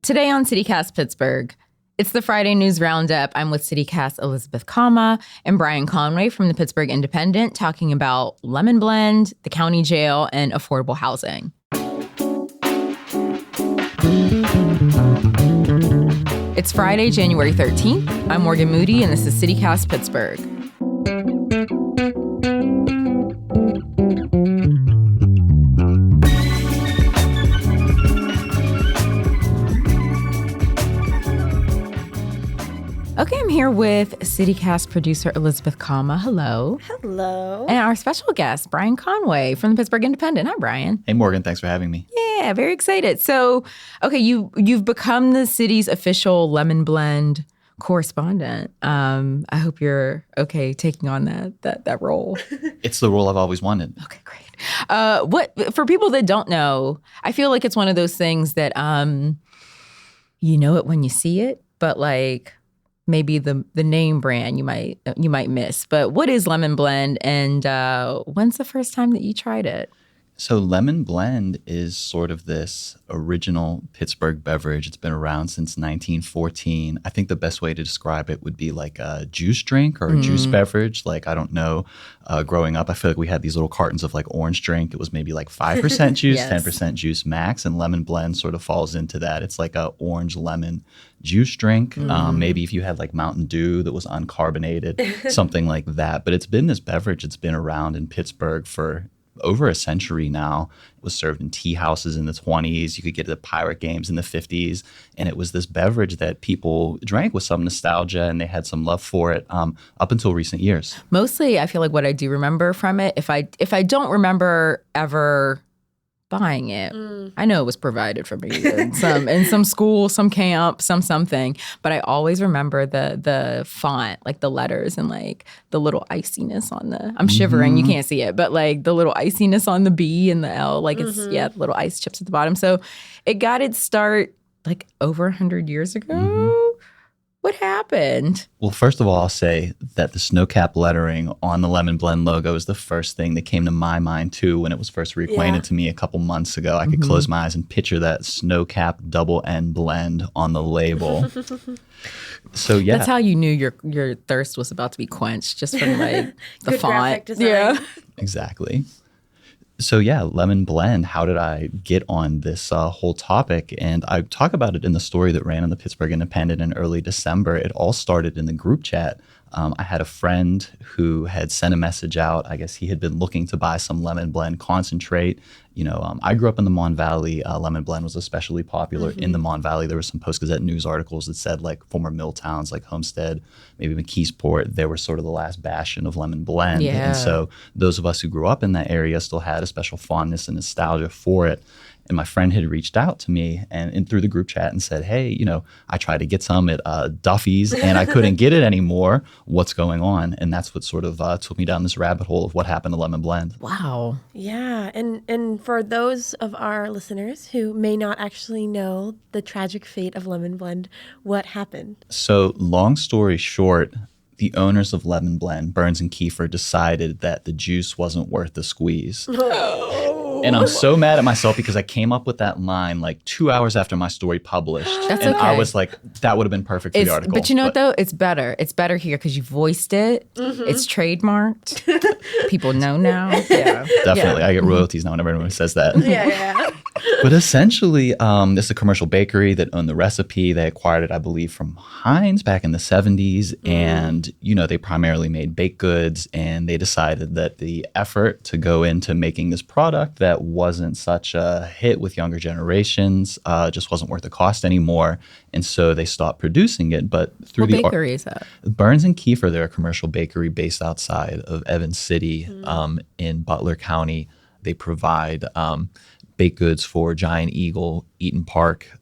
Today on CityCast Pittsburgh, it's the Friday News Roundup. I'm with CityCast Elizabeth Kama and Brian Conway from the Pittsburgh Independent talking about lemon blend, the county jail, and affordable housing. It's Friday, January 13th. I'm Morgan Moody, and this is CityCast Pittsburgh. Okay, I'm here with CityCast producer Elizabeth Kama. Hello. Hello. And our special guest, Brian Conway from the Pittsburgh Independent. Hi, Brian. Hey, Morgan. Thanks for having me. Yeah, very excited. So, okay, you've become the city's official lemon blend correspondent. I hope you're okay taking on that role. It's the role I've always wanted. Okay, great. What for people that don't know, I feel like it's one of those things that you know it when you see it, but like maybe the name brand you might miss. But what is lemon blend, and when's the first time that you tried it? So lemon blend is sort of this original Pittsburgh beverage. It's been around since 1914. I think the best way to describe it would be like a juice drink or a juice beverage. Like, I don't know, growing up, I feel like we had these little cartons of like orange drink. It was maybe like 5% juice, Yes. 10% juice max, and lemon blend sort of falls into that. It's like a orange lemon juice drink. Maybe if you had like Mountain Dew that was uncarbonated, something like that. But it's been this beverage. It's been around in Pittsburgh for over a century now. It was served in tea houses in the 20s. You could get it at pirate games in the 50s. And it was this beverage that people drank with some nostalgia, and they had some love for it up until recent years. Mostly, I feel like what I do remember from it, if I don't remember ever buying it, I know it was provided for me in some school, some camp, something. But I always remember the font, like the letters and like the little iciness on the. I'm shivering, you can't see it, but like the little iciness on the B and the L, like it's the little ice chips at the bottom. So it got its start like over 100 years ago. What happened? Well, first of all, I'll say that the snowcap lettering on the Lemon Blend logo is the first thing that came to my mind, too, when it was first reacquainted to me a couple months ago. I could close my eyes and picture that snowcap double N blend on the label. So, yeah. That's how you knew your thirst was about to be quenched, just from like the Good font. graphic design. Yeah. Exactly. So yeah, lemon blend, how did I get on this whole topic? And I talk about it in the story that ran in the Pittsburgh Independent in early December. It all started in the group chat. I had a friend who had sent a message out. I guess he had been looking to buy some lemon blend concentrate. You know, I grew up in the Mon Valley. Lemon blend was especially popular in the Mon Valley. There were some Post-Gazette news articles that said like former mill towns like Homestead, maybe McKeesport, they were sort of the last bastion of lemon blend. Yeah. And so those of us who grew up in that area still had a special fondness and nostalgia for it. And my friend had reached out to me and through the group chat and said, hey, you know, I tried to get some at Duffy's and I couldn't get it anymore. What's going on? And that's what sort of took me down this rabbit hole of what happened to lemon blend. Wow. Yeah, and for those of our listeners who may not actually know the tragic fate of lemon blend, what happened? So long story short, the owners of Lemon Blend, Burns and Kiefer, decided that the juice wasn't worth the squeeze. And I'm so mad at myself because I came up with that line like 2 hours after my story published. That's and okay. I was like, that would have been perfect for the article. But you know what, though? It's better. It's better here because you voiced it. It's trademarked. People know now. Yeah. Definitely. I get royalties now whenever anyone says that. Yeah. But essentially, this is a commercial bakery that owned the recipe. They acquired it, I believe, from Heinz back in the 70s. And, you know, they primarily made baked goods. And they decided that the effort to go into making this product that wasn't such a hit with younger generations just wasn't worth the cost anymore. And so they stopped producing it. But through What bakery is that? Burns and Kiefer, they're a commercial bakery based outside of Evans City in Butler County. They provide baked goods for Giant Eagle, Eaton Park,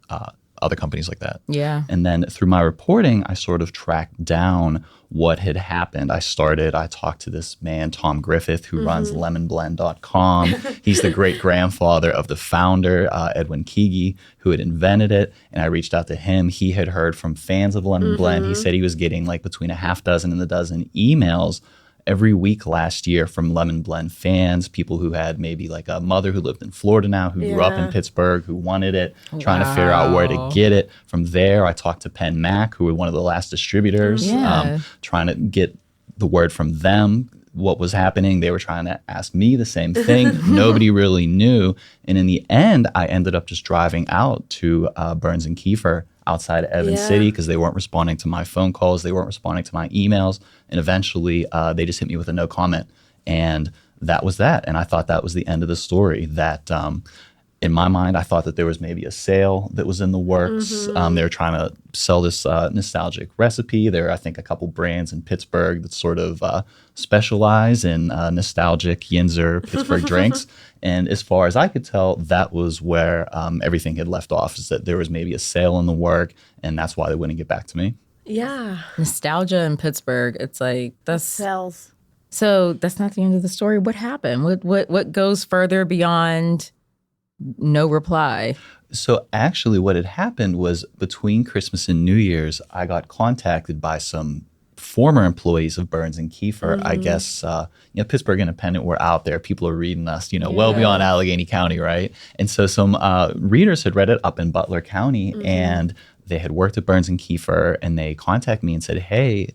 other companies like that. Yeah. And then through my reporting, I sort of tracked down what had happened. I talked to this man, Tom Griffith, who runs lemonblend.com. He's the great grandfather of the founder, Edwin Keegi, who had invented it. And I reached out to him. He had heard from fans of Lemon Blend. He said he was getting like between a half dozen and a dozen emails every week last year from Lemon Blennd fans, people who had maybe like a mother who lived in Florida now, who grew up in Pittsburgh, who wanted it, trying to figure out where to get it. From there, I talked to Penn Mac, who were one of the last distributors, trying to get the word from them, what was happening. They were trying to ask me the same thing. Nobody really knew. And in the end, I ended up just driving out to Burns and Kiefer outside of Evans City because they weren't responding to my phone calls. They weren't responding to my emails. And eventually, they just hit me with a no comment. And that was that. And I thought that was the end of the story. That in my mind, I thought that there was maybe a sale that was in the works. They were trying to sell this nostalgic recipe. There are, I think, a couple brands in Pittsburgh that sort of specialize in nostalgic Yinzer Pittsburgh drinks. And as far as I could tell, that was where everything had left off, is that there was maybe a sale in the work, and that's why they wouldn't get back to me. Yeah. Nostalgia in Pittsburgh, it's like, that's... Sells. So that's not the end of the story. What happened? What goes further beyond no reply? So actually what had happened was between Christmas and New Year's, I got contacted by some former employees of Burns and Kiefer. I guess, Pittsburgh Independent, we're out there. People are reading us, well beyond Allegheny County, right? And so some readers had read it up in Butler County, and they had worked at Burns and Kiefer, and they contacted me and said, hey,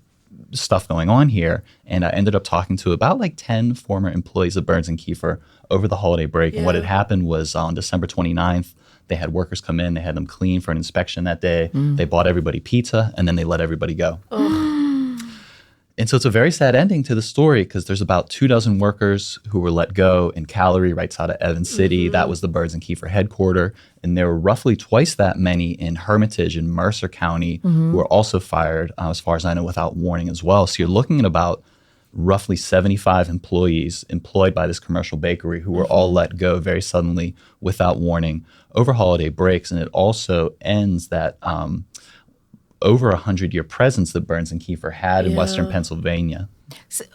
stuff going on here. And I ended up talking to about like 10 former employees of Burns and Kiefer over the holiday break. And what had happened was on December 29th, they had workers come in, they had them clean for an inspection that day. They bought everybody pizza, and then they let everybody go. And so it's a very sad ending to the story, because there's about 24 workers who were let go in Callery, right out of Evans City. That was the Burns and Kiefer headquarters. And there were roughly twice that many in Hermitage and Mercer County who were also fired, as far as I know, without warning as well. So you're looking at about roughly 75 employees employed by this commercial bakery who were all let go very suddenly without warning over holiday breaks. And it also ends that over 100-year presence that Burns and Kiefer had in Western Pennsylvania. So,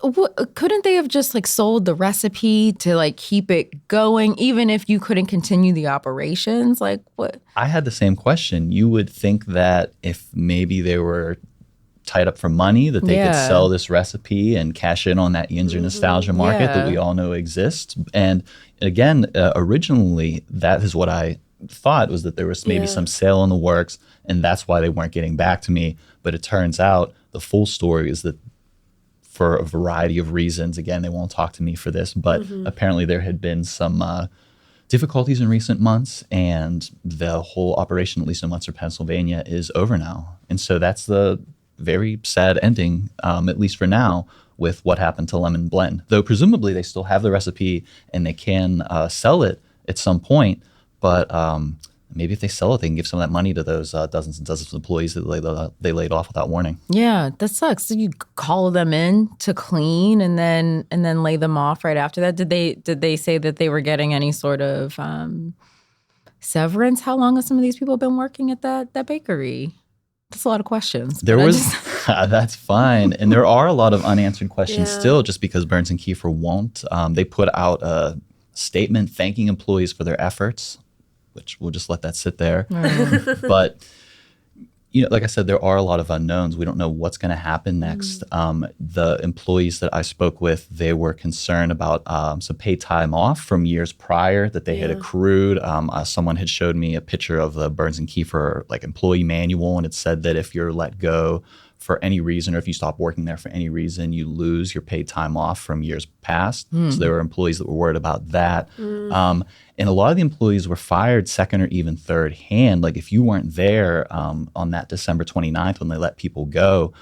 couldn't they have just like sold the recipe to like keep it going, even if you couldn't continue the operations? Like what? I had the same question. You would think that if maybe they were tied up for money, that they could sell this recipe and cash in on that Yinzer nostalgia market that we all know exists. And again, originally, that is what I thought, was that there was maybe some sale in the works, and that's why they weren't getting back to me. But it turns out the full story is that for a variety of reasons, again, they won't talk to me for this, but apparently there had been some difficulties in recent months, and the whole operation, at least in Western Pennsylvania, is over now. And so that's the very sad ending, at least for now, with what happened to Lemon Blennd. Though presumably they still have the recipe and they can sell it at some point, but maybe if they sell it, they can give some of that money to those dozens and dozens of employees that they laid off without warning. Yeah, that sucks. So you call them in to clean and then lay them off right after that. Did they say that they were getting any sort of severance? How long have some of these people been working at that bakery? That's a lot of questions. That's fine. And there are a lot of unanswered questions still, just because Burns and Kiefer won't. They put out a statement thanking employees for their efforts, which we'll just let that sit there. But, like I said, there are a lot of unknowns. We don't know what's going to happen next. The employees that I spoke with, they were concerned about some paid time off from years prior that they had accrued. Someone had showed me a picture of the Burns and Kiefer employee manual, and it said that if you're let go for any reason, or if you stop working there for any reason, you lose your paid time off from years past. So there were employees that were worried about that. And a lot of the employees were fired second or even third hand. Like if you weren't there on that December 29th when they let people go,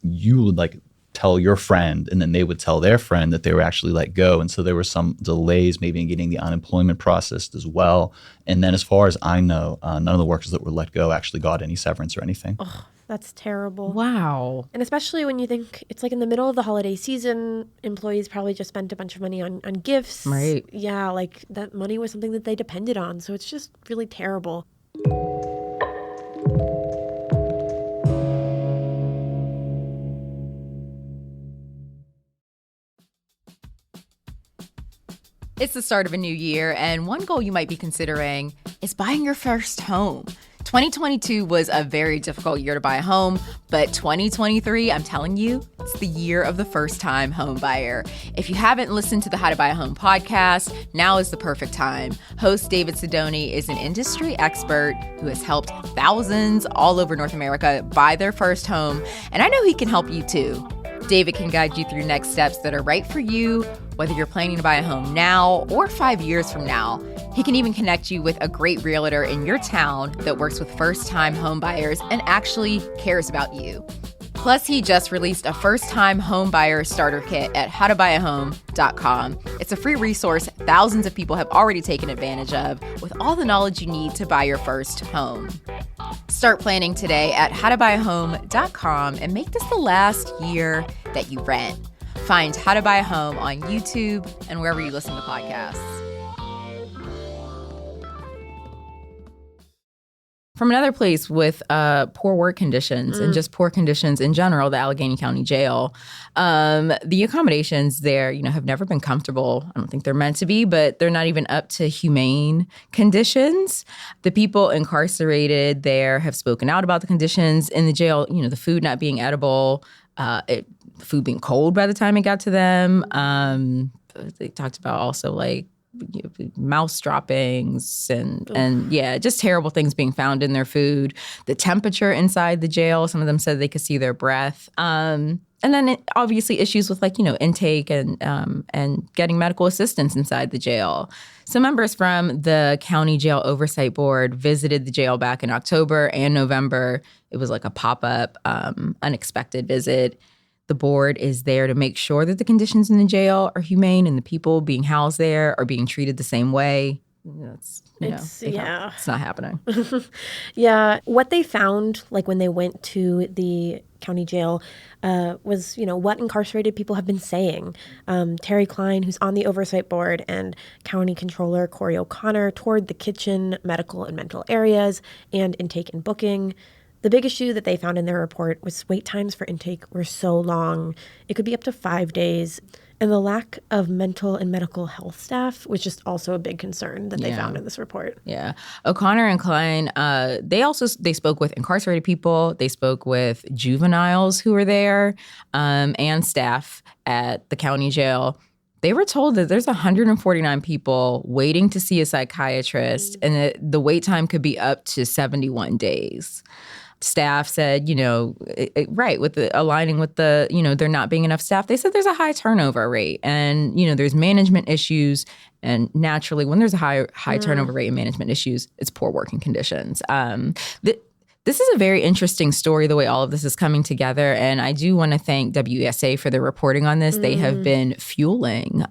you would tell your friend, and then they would tell their friend that they were actually let go. And so there were some delays maybe in getting the unemployment processed as well. And then as far as I know, none of the workers that were let go actually got any severance or anything. Oh, that's terrible. Wow. And especially when you think it's in the middle of the holiday season, employees probably just spent a bunch of money on gifts. Right. Yeah, that money was something that they depended on. So it's just really terrible. It's the start of a new year, and one goal you might be considering is buying your first home. 2022 was a very difficult year to buy a home, but 2023, I'm telling you, it's It's the year of the first-time home buyer. If you haven't listened to the How to Buy a Home podcast, now is the perfect time. Host David Sidoni is an industry expert who has helped thousands all over North America buy their first home, and I know he can help you too. David can guide you through next steps that are right for you, whether you're planning to buy a home now or 5 years from now. He can even connect you with a great realtor in your town that works with first-time home buyers and actually cares about you. Plus, he just released a first-time home buyer starter kit at howtobuyahome.com. It's a free resource thousands of people have already taken advantage of with all the knowledge you need to buy your first home. Start planning today at howtobuyahome.com and make this the last year that you rent. Find How to Buy a Home on YouTube and wherever you listen to podcasts. From another place with poor work conditions and just poor conditions in general, the Allegheny County Jail, the accommodations there, have never been comfortable. I don't think they're meant to be, but they're not even up to humane conditions. The people incarcerated there have spoken out about the conditions in the jail, the food not being edible, food being cold by the time it got to them. They talked about also mouse droppings and just terrible things being found in their food. The temperature inside the jail, some of them said they could see their breath. And then obviously issues with intake and getting medical assistance inside the jail. Some members from the County Jail Oversight Board visited the jail back in October and November. It was like a pop-up, unexpected visit. The board is there to make sure that the conditions in the jail are humane and the people being housed there are being treated the same way. It's not happening. Yeah. What they found, when they went to the county jail, was, what incarcerated people have been saying. Terry Klein, who's on the oversight board, and County Controller Corey O'Connor toured the kitchen, medical, and mental areas and intake and booking. The big issue that they found in their report was wait times for intake were so long. It could be up to 5 days. And the lack of mental and medical health staff was just also a big concern that they found in this report. Yeah. O'Connor and Klein, they spoke with incarcerated people. They spoke with juveniles who were there and staff at the county jail. They were told that there's 149 people waiting to see a psychiatrist, and that the wait time could be up to 71 days. Staff said, aligning with the, there not being enough staff, they said there's a high turnover rate and, there's management issues. And naturally, when there's a high turnover rate and management issues, it's poor working conditions. This is a very interesting story, the way all of this is coming together. And I do want to thank WESA for their reporting on this. They have been fueling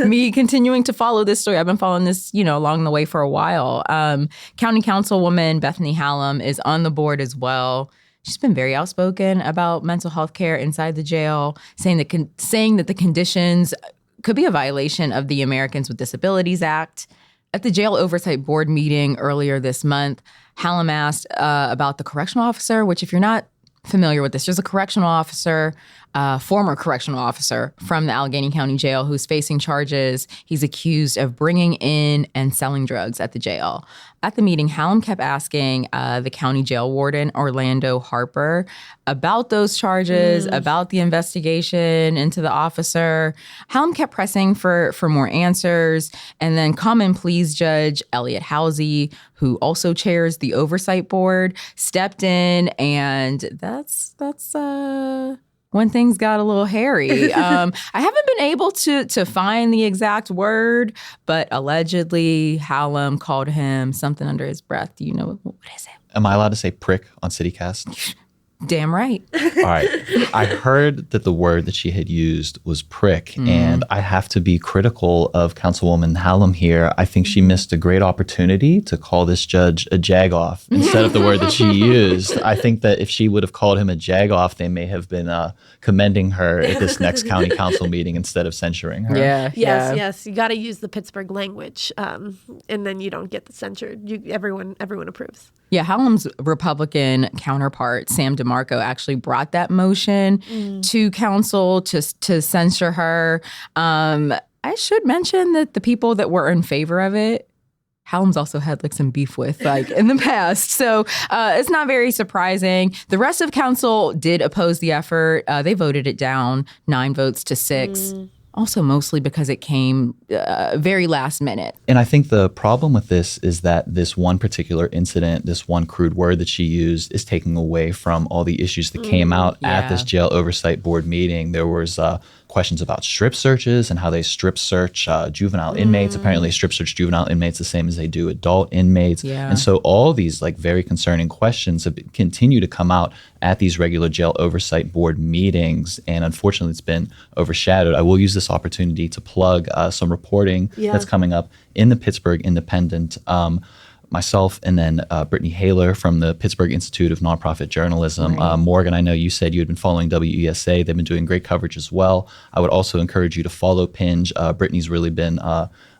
me continuing to follow this story. I've been following this, along the way for a while. County Councilwoman Bethany Hallam is on the board as well. She's been very outspoken about mental health care inside the jail, saying that the conditions could be a violation of the Americans with Disabilities Act. At the Jail Oversight Board meeting earlier this month, Hallam asked about the correctional officer, which if you're not familiar with this, there's a correctional officer, former correctional officer from the Allegheny County Jail who's facing charges. He's accused of bringing in and selling drugs at the jail. At the meeting, Hallam kept asking the county jail warden, Orlando Harper, about those charges, about the investigation into the officer. Hallam kept pressing for more answers. And then Common Pleas Judge Elliot Housey, who also chairs the oversight board, stepped in, and that's when things got a little hairy. I haven't been able to find the exact word, but allegedly Hallam called him something under his breath. Do you know what is it? Am I allowed to say prick on CityCast? Damn right. All right. I heard that the word that she had used was prick, and I have to be critical of Councilwoman Hallam here. I think she missed a great opportunity to call this judge a jagoff instead of the word that she used. I think that if she would have called him a jagoff, they may have been commending her at this next county council meeting instead of censuring her. Yes. You got to use the Pittsburgh language, and then you don't get the censured. Everyone approves. Yeah, Hallam's Republican counterpart, Sam DeMarco, actually brought that motion to council to censure her. I should mention that the people that were in favor of it Hallam's also had like some beef with like in the past. So it's not very surprising. The rest of council did oppose the effort. They voted it down 9 votes to 6. Also mostly because it came very last minute. And I think the problem with this is that this one particular incident, this one crude word that she used, is taking away from all the issues that came out at this jail oversight board meeting. There was questions about strip searches and how they strip search juvenile inmates. Apparently strip search juvenile inmates the same as they do adult inmates. And so all these like very concerning questions have continue to come out at these regular jail oversight board meetings. And unfortunately, it's been overshadowed. I will use this opportunity to plug some reporting that's coming up in the Pittsburgh Independent. Myself and then Brittany Haler from the Pittsburgh Institute of Nonprofit Journalism. Morgan, I know you said you had been following WESA. They've been doing great coverage as well. I would also encourage you to follow Pinge. Brittany's really been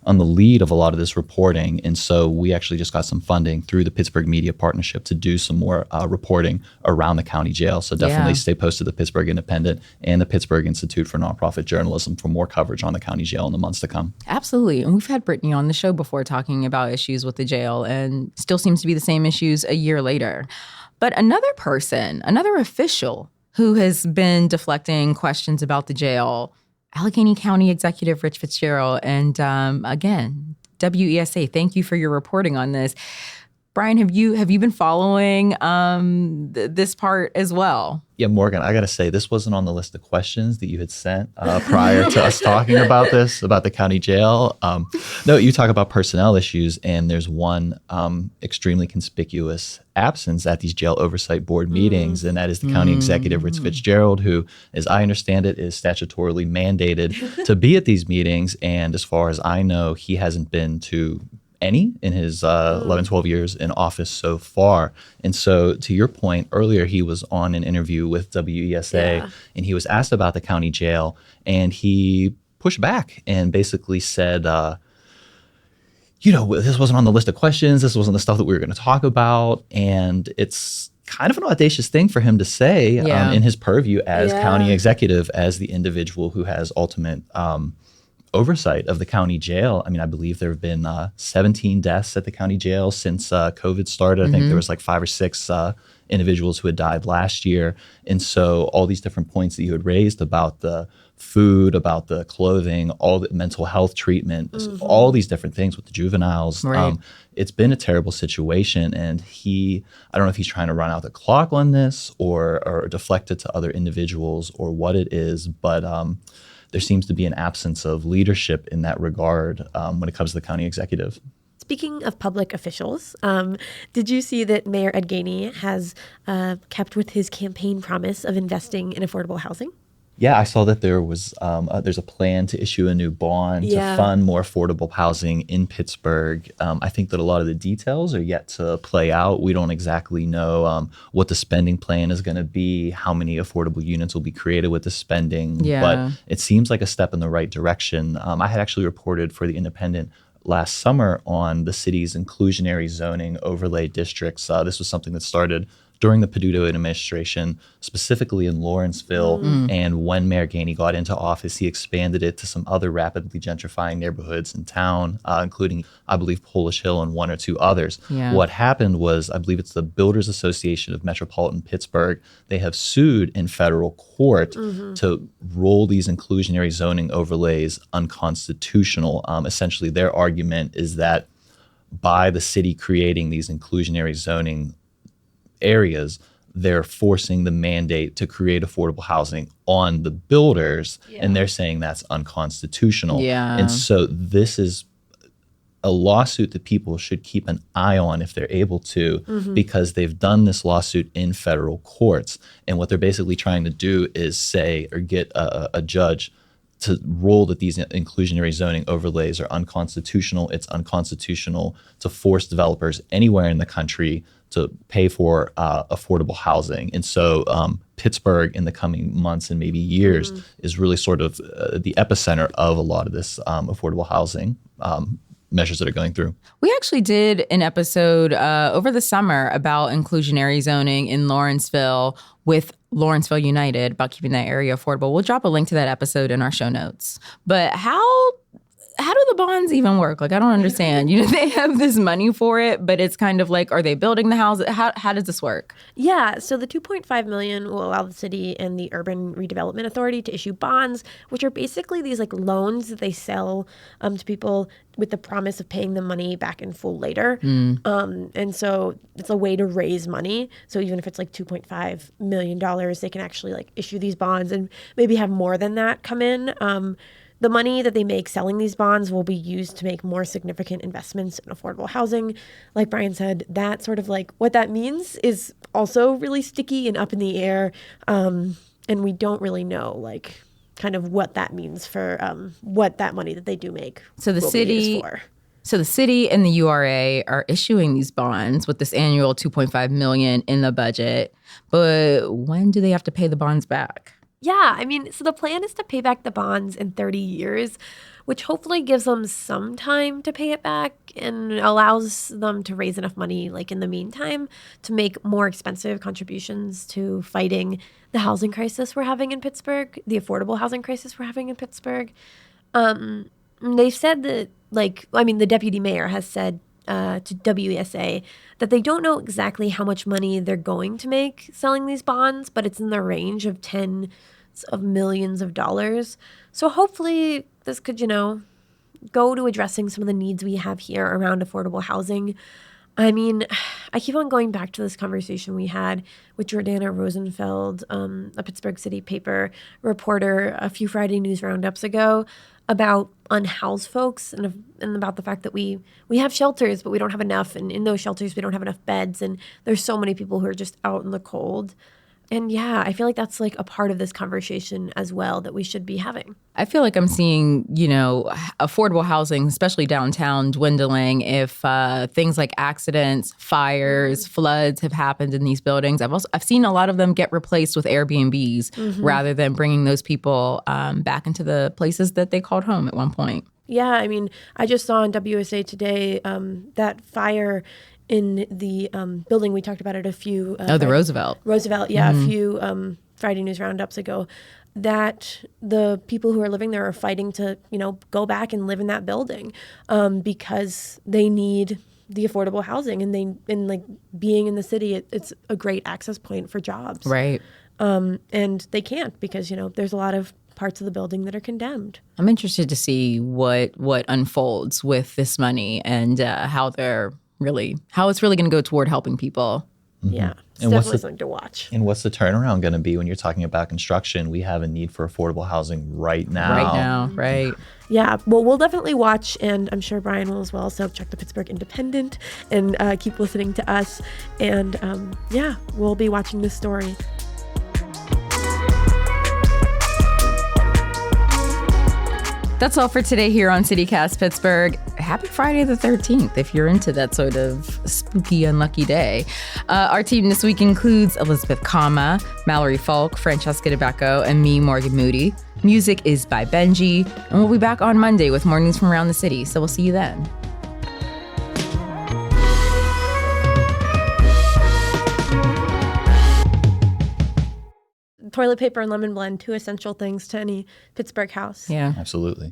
on the lead of a lot of this reporting. And so we actually just got some funding through the Pittsburgh Media Partnership to do some more reporting around the county jail. So definitely stay posted to the Pittsburgh Independent and the Pittsburgh Institute for Nonprofit Journalism for more coverage on the county jail in the months to come. Absolutely. And we've had Brittany on the show before talking about issues with the jail, and still seems to be the same issues a year later. But another person, another official who has been deflecting questions about the jail, Allegheny County Executive Rich Fitzgerald. And again, WESA, thank you for your reporting on this. Brian, have you been following this part as well? Yeah, Morgan, I got to say, this wasn't on the list of questions that you had sent prior to us talking about this, about the county jail. No, you talk about personnel issues, and there's one extremely conspicuous absence at these jail oversight board meetings, and that is the county executive, Rich Fitzgerald, who, as I understand it, is statutorily mandated to be at these meetings. And as far as I know, he hasn't been to any in his 11, 12 years in office so far. And so to your point earlier, he was on an interview with WESA and he was asked about the county jail, and he pushed back and basically said, this wasn't on the list of questions. This wasn't the stuff that we were going to talk about. And it's kind of an audacious thing for him to say in his purview as county executive, as the individual who has ultimate oversight of the county jail. I mean, I believe there have been 17 deaths at the county jail since COVID started. I think there was like 5 or 6 individuals who had died last year. And so all these different points that you had raised about the food, about the clothing, all the mental health treatment, all these different things with the juveniles. Right. It's been a terrible situation. And I don't know if he's trying to run out the clock on this or deflect it to other individuals or what it is, but there seems to be an absence of leadership in that regard when it comes to the county executive. Speaking of public officials, did you see that Mayor Ed Gainey has kept with his campaign promise of investing in affordable housing? Yeah, I saw that there's a plan to issue a new bond to fund more affordable housing in Pittsburgh. I think that a lot of the details are yet to play out. We don't exactly know what the spending plan is going to be, how many affordable units will be created with the spending. But it seems like a step in the right direction. I had actually reported for the Independent last summer on the city's inclusionary zoning overlay districts. This was something that started during the Peduto administration, specifically in Lawrenceville. And when Mayor Gainey got into office, he expanded it to some other rapidly gentrifying neighborhoods in town, including, I believe, Polish Hill and 1 or 2 others. What happened was, I believe it's the Builders Association of Metropolitan Pittsburgh. They have sued in federal court to rule these inclusionary zoning overlays unconstitutional. Essentially, their argument is that by the city creating these inclusionary zoning areas, they're forcing the mandate to create affordable housing on the builders, and they're saying that's unconstitutional. And so this is a lawsuit that people should keep an eye on if they're able to, because they've done this lawsuit in federal courts. And what they're basically trying to do is say, or get a judge to rule that these inclusionary zoning overlays are unconstitutional. It's unconstitutional to force developers anywhere in the country to pay for affordable housing. And so Pittsburgh in the coming months and maybe years is really sort of the epicenter of a lot of this affordable housing measures that are going through. We actually did an episode over the summer about inclusionary zoning in Lawrenceville with Lawrenceville United about keeping that area affordable. We'll drop a link to that episode in our show notes. But how how do the bonds even work? Like, I don't understand. They have this money for it, but it's kind of like, are they building the house? How does this work? Yeah, so the $2.5 million will allow the city and the Urban Redevelopment Authority to issue bonds, which are basically these like loans that they sell to people with the promise of paying them money back in full later. And so it's a way to raise money. So even if it's like $2.5 million, they can actually like issue these bonds and maybe have more than that come in. The money that they make selling these bonds will be used to make more significant investments in affordable housing. Like Brian said, that sort of like what that means is also really sticky and up in the air. And we don't really know like kind of what that means for what that money that they do make So the will be city used for. So the city and the URA are issuing these bonds with this annual $2.5 million in the budget. But when do they have to pay the bonds back? Yeah, I mean, so the plan is to pay back the bonds in 30 years, which hopefully gives them some time to pay it back and allows them to raise enough money, like in the meantime, to make more expensive contributions to fighting the housing crisis we're having in Pittsburgh, the affordable housing crisis we're having in Pittsburgh. They've said that, the deputy mayor has said to WESA that they don't know exactly how much money they're going to make selling these bonds, but it's in the range of tens of millions of dollars. So hopefully this could, go to addressing some of the needs we have here around affordable housing. I mean, I keep on going back to this conversation we had with Jordana Rosenfeld, a Pittsburgh City paper reporter a few Friday News Roundups ago, about unhoused folks and about the fact that we have shelters, but we don't have enough. And in those shelters, we don't have enough beds. And there's so many people who are just out in the cold. And yeah, I feel like that's like a part of this conversation as well that we should be having. I feel like I'm seeing, affordable housing, especially downtown, dwindling if things like accidents, fires, floods have happened in these buildings. I've seen a lot of them get replaced with Airbnbs rather than bringing those people back into the places that they called home at one point. Yeah, I mean, I just saw on WSA today that fire in the building we talked about it a few. The Roosevelt. Yeah, a few Friday News Roundups ago. That the people who are living there are fighting to, go back and live in that building because they need the affordable housing and like being in the city, it's a great access point for jobs. Right. And they can't because, there's a lot of parts of the building that are condemned. I'm interested to see what unfolds with this money and how it's really going to go toward helping people. Yeah, it's definitely something to watch. And what's the turnaround going to be when you're talking about construction? We have a need for affordable housing right now. Right. Yeah, well, we'll definitely watch, and I'm sure Brian will as well. So check the Pittsburgh Independent and keep listening to us. And we'll be watching this story. That's all for today here on CityCast Pittsburgh. Happy Friday the 13th if you're into that sort of spooky, unlucky day. Our team this week includes Elizabeth Kama, Mallory Falk, Francesca DeBecco, and me, Morgan Moody. Music is by Benji, and we'll be back on Monday with more news from around the city, so we'll see you then. Toilet paper and lemon blend, two essential things to any Pittsburgh house. Yeah. Absolutely.